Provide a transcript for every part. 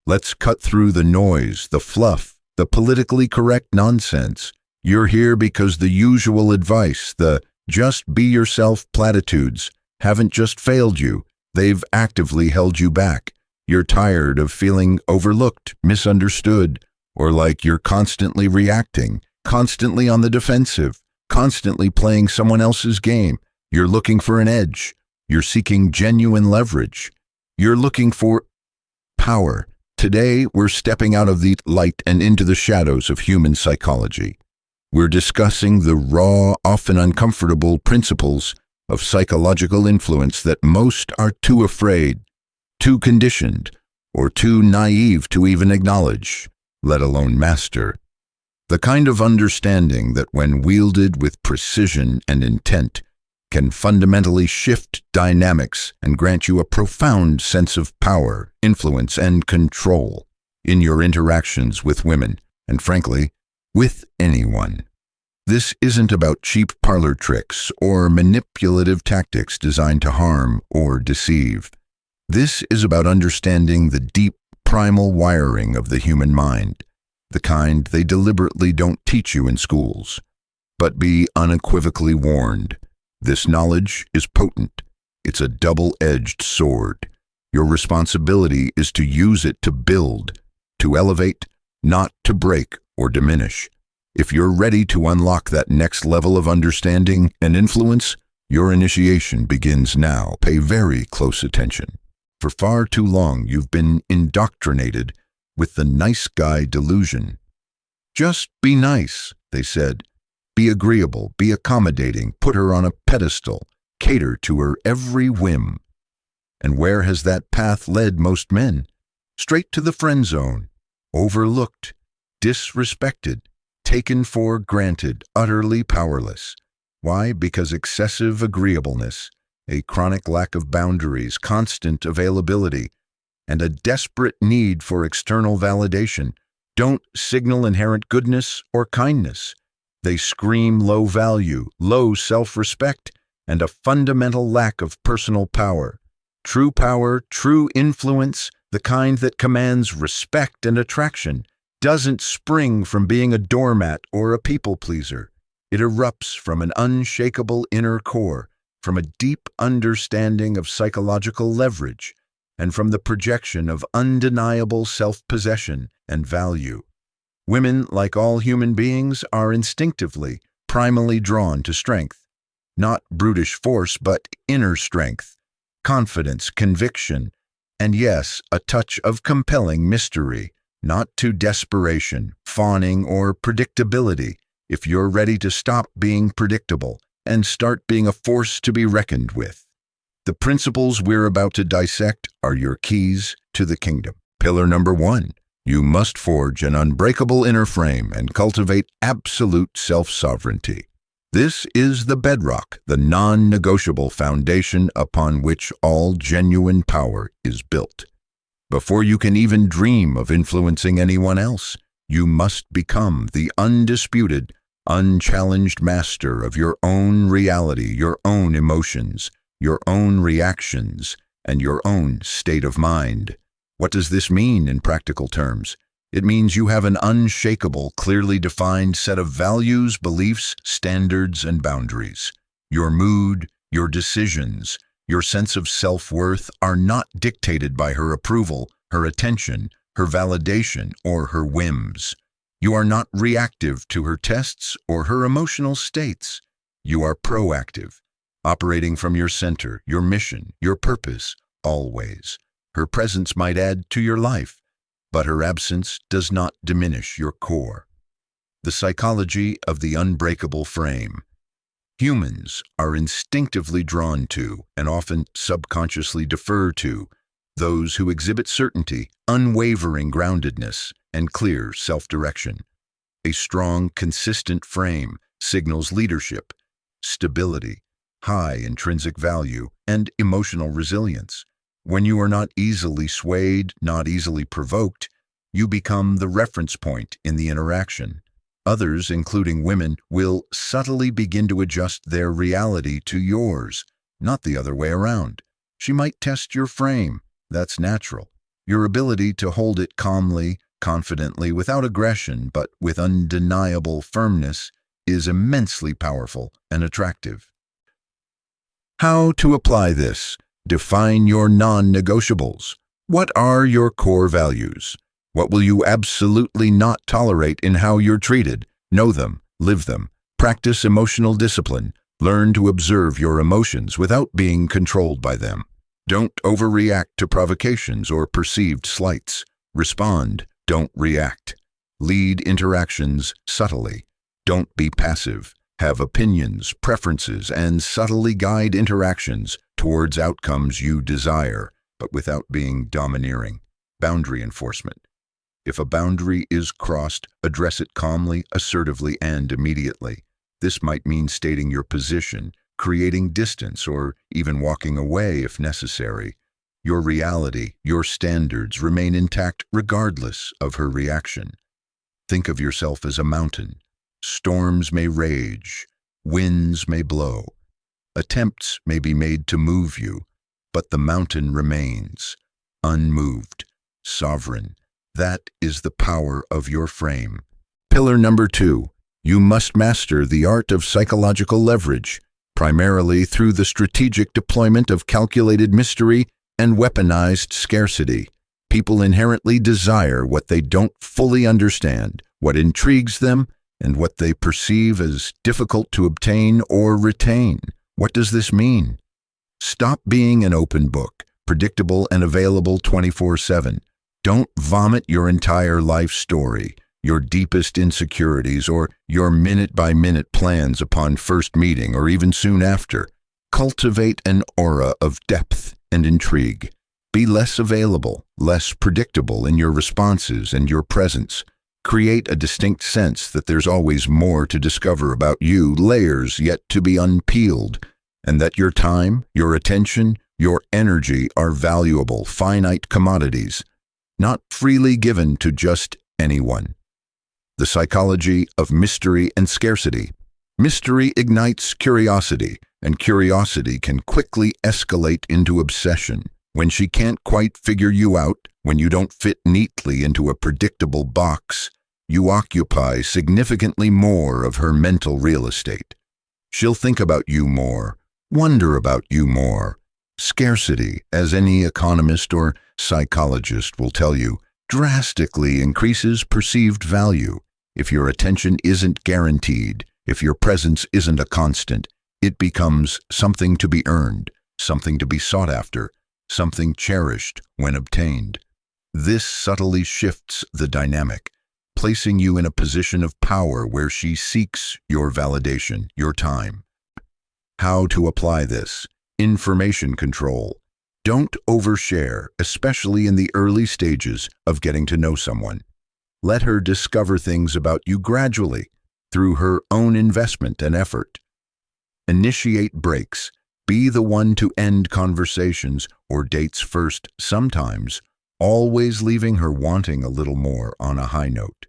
Let's cut through the noise, the fluff, the politically correct nonsense. You're here because the usual advice, the just be yourself platitudes, haven't just failed you, they've actively held you back. You're tired of feeling overlooked, misunderstood, or like you're constantly reacting, constantly on the defensive, constantly playing someone else's game. You're looking for an edge. You're seeking genuine leverage. You're looking for power. Today, we're stepping out of the light and into the shadows of human psychology. We're discussing the raw, often uncomfortable principles of psychological influence that most are too afraid, too conditioned, or too naive to even acknowledge, let alone master. The kind of understanding that, when wielded with precision and intent, can fundamentally shift dynamics and grant you a profound sense of power, influence, and control in your interactions with women, and frankly, with anyone. This isn't about cheap parlor tricks or manipulative tactics designed to harm or deceive. This is about understanding the deep, primal wiring of the human mind, the kind they deliberately don't teach you in schools. But be unequivocally warned. This knowledge is potent. It's a double-edged sword. Your responsibility is to use it to build, to elevate, not to break or diminish. If you're ready to unlock that next level of understanding and influence, your initiation begins now. Pay very close attention. For far too long, you've been indoctrinated with the nice guy delusion. Just be nice, they said. Be agreeable, be accommodating, put her on a pedestal, cater to her every whim. And where has that path led most men? Straight to the friend zone. Overlooked, disrespected, taken for granted, utterly powerless. Why? Because excessive agreeableness, a chronic lack of boundaries, constant availability, and a desperate need for external validation don't signal inherent goodness or kindness. They scream low value, low self-respect, and a fundamental lack of personal power. True influence, the kind that commands respect and attraction, doesn't spring from being a doormat or a people-pleaser. It erupts from an unshakable inner core, from a deep understanding of psychological leverage, and from the projection of undeniable self-possession and value. Women, like all human beings, are instinctively, primally drawn to strength. Not brutish force, but inner strength, confidence, conviction, and yes, a touch of compelling mystery, not to desperation, fawning, or predictability. If you're ready to stop being predictable and start being a force to be reckoned with. The principles we're about to dissect are your keys to the kingdom. Pillar number 1. You must forge an unbreakable inner frame and cultivate absolute self-sovereignty. This is the bedrock, the non-negotiable foundation upon which all genuine power is built. Before you can even dream of influencing anyone else, you must become the undisputed, unchallenged master of your own reality, your own emotions, your own reactions, and your own state of mind. What does this mean in practical terms? It means you have an unshakable, clearly defined set of values, beliefs, standards, and boundaries. Your mood, your decisions, your sense of self-worth are not dictated by her approval, her attention, her validation, or her whims. You are not reactive to her tests or her emotional states. You are proactive, operating from your center, your mission, your purpose, always. Her presence might add to your life, but her absence does not diminish your core. The psychology of the unbreakable frame. Humans are instinctively drawn to, and often subconsciously defer to, those who exhibit certainty, unwavering groundedness, and clear self-direction. A strong, consistent frame signals leadership, stability, high intrinsic value, and emotional resilience. When you are not easily swayed, not easily provoked, you become the reference point in the interaction. Others, including women, will subtly begin to adjust their reality to yours, not the other way around. She might test your frame. That's natural. Your ability to hold it calmly, confidently, without aggression, but with undeniable firmness, is immensely powerful and attractive. How to apply this? Define your non-negotiables. What are your core values? What will you absolutely not tolerate in how you're treated? Know them, live them. Practice emotional discipline. Learn to observe your emotions without being controlled by them. Don't overreact to provocations or perceived slights. Respond, don't react. Lead interactions subtly. Don't be passive. Have opinions, preferences, and subtly guide interactions towards outcomes you desire, but without being domineering. Boundary enforcement. If a boundary is crossed, address it calmly, assertively, and immediately. This might mean stating your position, creating distance, or even walking away if necessary. Your reality, your standards remain intact regardless of her reaction. Think of yourself as a mountain. Storms may rage, winds may blow. Attempts may be made to move you, but the mountain remains, unmoved, sovereign. That is the power of your frame. Pillar number 2. You must master the art of psychological leverage, primarily through the strategic deployment of calculated mystery and weaponized scarcity. People inherently desire what they don't fully understand, what intrigues them, and what they perceive as difficult to obtain or retain. What does this mean? Stop being an open book, predictable and available 24/7. Don't vomit your entire life story, your deepest insecurities, or your minute-by-minute plans upon first meeting or even soon after. Cultivate an aura of depth and intrigue. Be less available, less predictable in your responses and your presence. Create a distinct sense that there's always more to discover about you, layers yet to be unpeeled, and that your time, your attention, your energy are valuable, finite commodities, not freely given to just anyone. The psychology of mystery and scarcity. Mystery ignites curiosity, and curiosity can quickly escalate into obsession. When she can't quite figure you out, when you don't fit neatly into a predictable box, you occupy significantly more of her mental real estate. She'll think about you more, wonder about you more. Scarcity, as any economist or psychologist will tell you, drastically increases perceived value. If your attention isn't guaranteed, if your presence isn't a constant, it becomes something to be earned, something to be sought after, something cherished when obtained. This subtly shifts the dynamic, placing you in a position of power where she seeks your validation, your time. How to apply this? Information control. Don't overshare, especially in the early stages of getting to know someone. Let her discover things about you gradually, through her own investment and effort. Initiate breaks. Be the one to end conversations or dates first sometimes, always leaving her wanting a little more on a high note.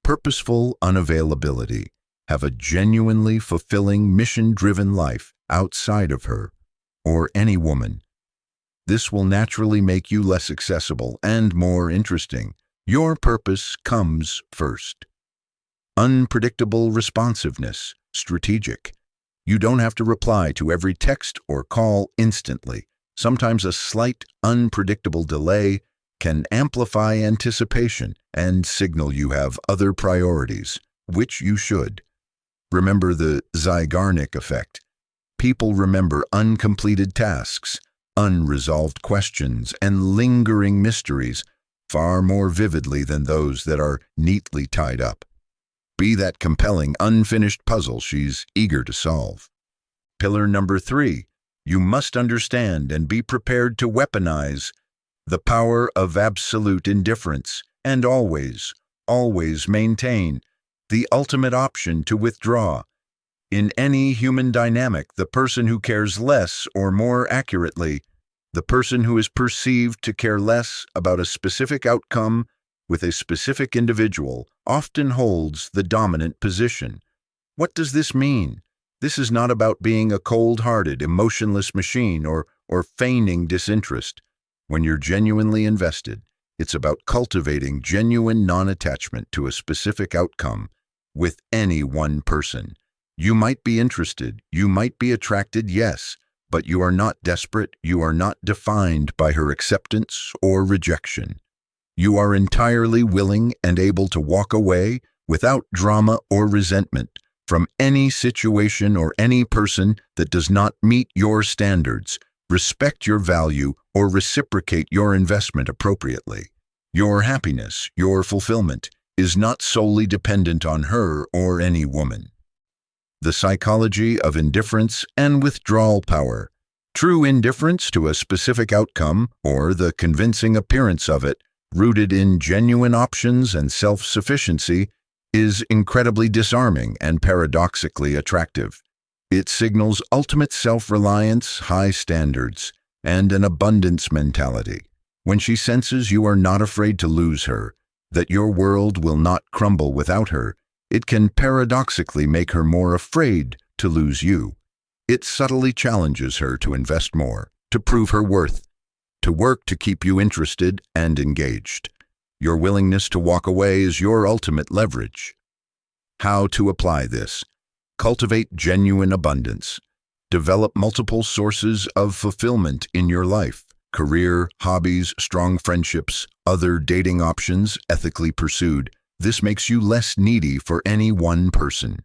Purposeful unavailability. Have a genuinely fulfilling, mission-driven life outside of her, or any woman. This will naturally make you less accessible and more interesting. Your purpose comes first. Unpredictable responsiveness, strategic. You don't have to reply to every text or call instantly. Sometimes a slight, unpredictable delay can amplify anticipation and signal you have other priorities, which you should. Remember the Zeigarnik effect. People remember uncompleted tasks, unresolved questions, and lingering mysteries far more vividly than those that are neatly tied up. Be that compelling, unfinished puzzle she's eager to solve. Pillar number 3. You must understand and be prepared to weaponize the power of absolute indifference and always maintain the ultimate option to withdraw. In any human dynamic, the person who cares less, or more accurately, the person who is perceived to care less about a specific outcome with a specific individual, often holds the dominant position. What does this mean? This is not about being a cold-hearted, emotionless machine or feigning disinterest. When you're genuinely invested, it's about cultivating genuine non-attachment to a specific outcome with any one person. You might be interested, you might be attracted, yes, but you are not desperate, you are not defined by her acceptance or rejection. You are entirely willing and able to walk away without drama or resentment from any situation or any person that does not meet your standards, respect your value, or reciprocate your investment appropriately. Your happiness, your fulfillment, is not solely dependent on her or any woman. The psychology of indifference and withdrawal power. True indifference to a specific outcome, or the convincing appearance of it, rooted in genuine options and self-sufficiency, is incredibly disarming and paradoxically attractive. It signals ultimate self-reliance, high standards, and an abundance mentality. When she senses you are not afraid to lose her, that your world will not crumble without her, it can paradoxically make her more afraid to lose you. It subtly challenges her to invest more, to prove her worth, to work to keep you interested and engaged. Your willingness to walk away is your ultimate leverage. How to apply this? Cultivate genuine abundance. Develop multiple sources of fulfillment in your life. Career, hobbies, strong friendships, other dating options ethically pursued. This makes you less needy for any one person.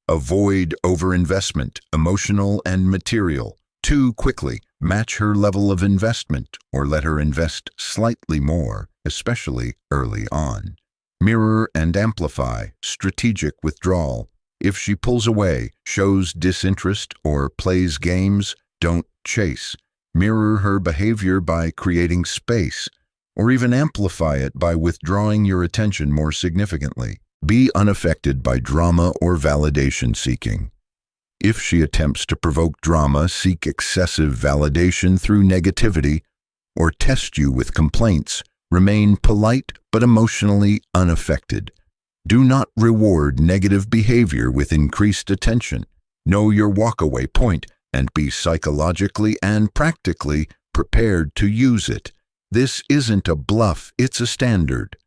Avoid overinvestment, emotional and material. Too quickly, match her level of investment or let her invest slightly more, especially early on. Mirror and amplify, strategic withdrawal. If she pulls away, shows disinterest, or plays games, don't chase. Mirror her behavior by creating space, or even amplify it by withdrawing your attention more significantly. Be unaffected by drama or validation seeking. If she attempts to provoke drama, seek excessive validation through negativity, or test you with complaints, remain polite but emotionally unaffected. Do not reward negative behavior with increased attention. Know your walkaway point and be psychologically and practically prepared to use it. This isn't a bluff, it's a standard.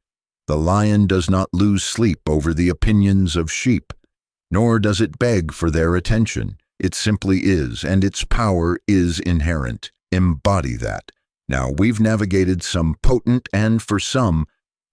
The lion does not lose sleep over the opinions of sheep, nor does it beg for their attention. It simply is, and its power is inherent. Embody that. Now, we've navigated some potent and, for some,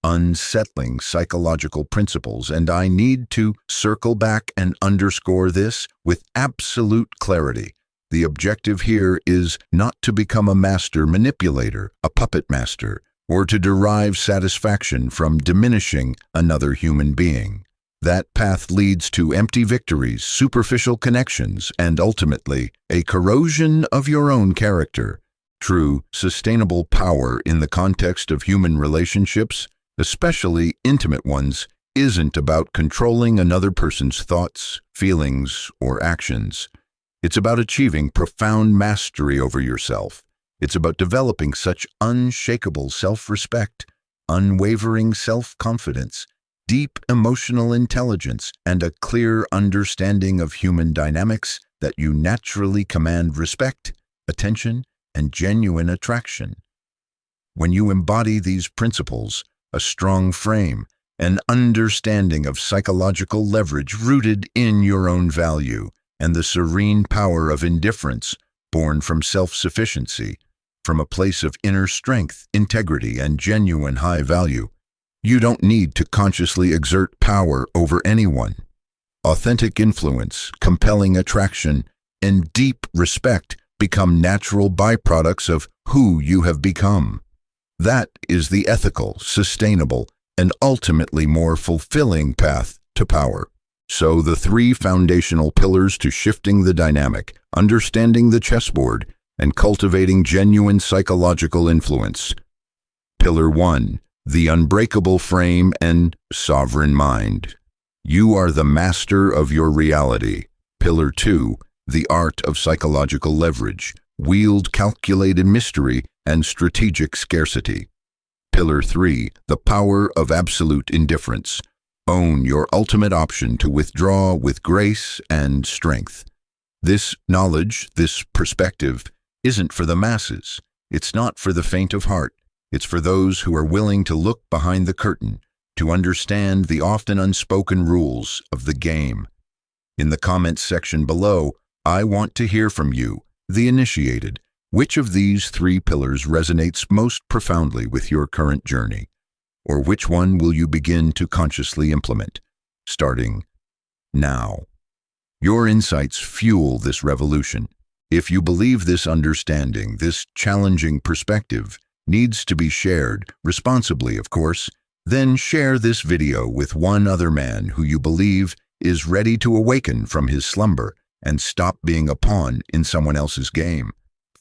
unsettling psychological principles, and I need to circle back and underscore this with absolute clarity. The objective here is not to become a master manipulator, a puppet master, or to derive satisfaction from diminishing another human being. That path leads to empty victories, superficial connections, and ultimately a corrosion of your own character. True, sustainable power in the context of human relationships, especially intimate ones, isn't about controlling another person's thoughts, feelings, or actions. It's about achieving profound mastery over yourself. It's about developing such unshakable self-respect, unwavering self-confidence, deep emotional intelligence, and a clear understanding of human dynamics that you naturally command respect, attention, and genuine attraction. When you embody these principles, a strong frame, an understanding of psychological leverage rooted in your own value, and the serene power of indifference born from self-sufficiency, from a place of inner strength, integrity, and genuine high value. You don't need to consciously exert power over anyone. Authentic influence, compelling attraction, and deep respect become natural byproducts of who you have become. That is the ethical, sustainable, and ultimately more fulfilling path to power. So the three foundational pillars to shifting the dynamic, understanding the chessboard, and cultivating genuine psychological influence. Pillar 1. The unbreakable frame and sovereign mind. You are the master of your reality. Pillar 2. The art of psychological leverage. Wield calculated mystery and strategic scarcity. Pillar 3. The power of absolute indifference. Own your ultimate option to withdraw with grace and strength. This knowledge, this perspective, isn't for the masses. It's not for the faint of heart. It's for those who are willing to look behind the curtain, to understand the often unspoken rules of the game. In the comments section below, I want to hear from you, the initiated. Which of these 3 pillars resonates most profoundly with your current journey? Or which one will you begin to consciously implement, starting now? Your insights fuel this revolution. If you believe this understanding, this challenging perspective, needs to be shared, responsibly of course, then share this video with one other man who you believe is ready to awaken from his slumber and stop being a pawn in someone else's game.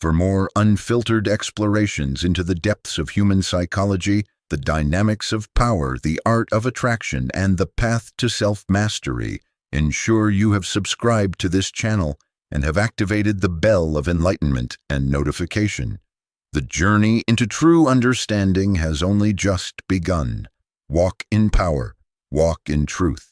For more unfiltered explorations into the depths of human psychology, the dynamics of power, the art of attraction, and the path to self-mastery, ensure you have subscribed to this channel and have activated the bell of enlightenment and notification. The journey into true understanding has only just begun. Walk in power, walk in truth.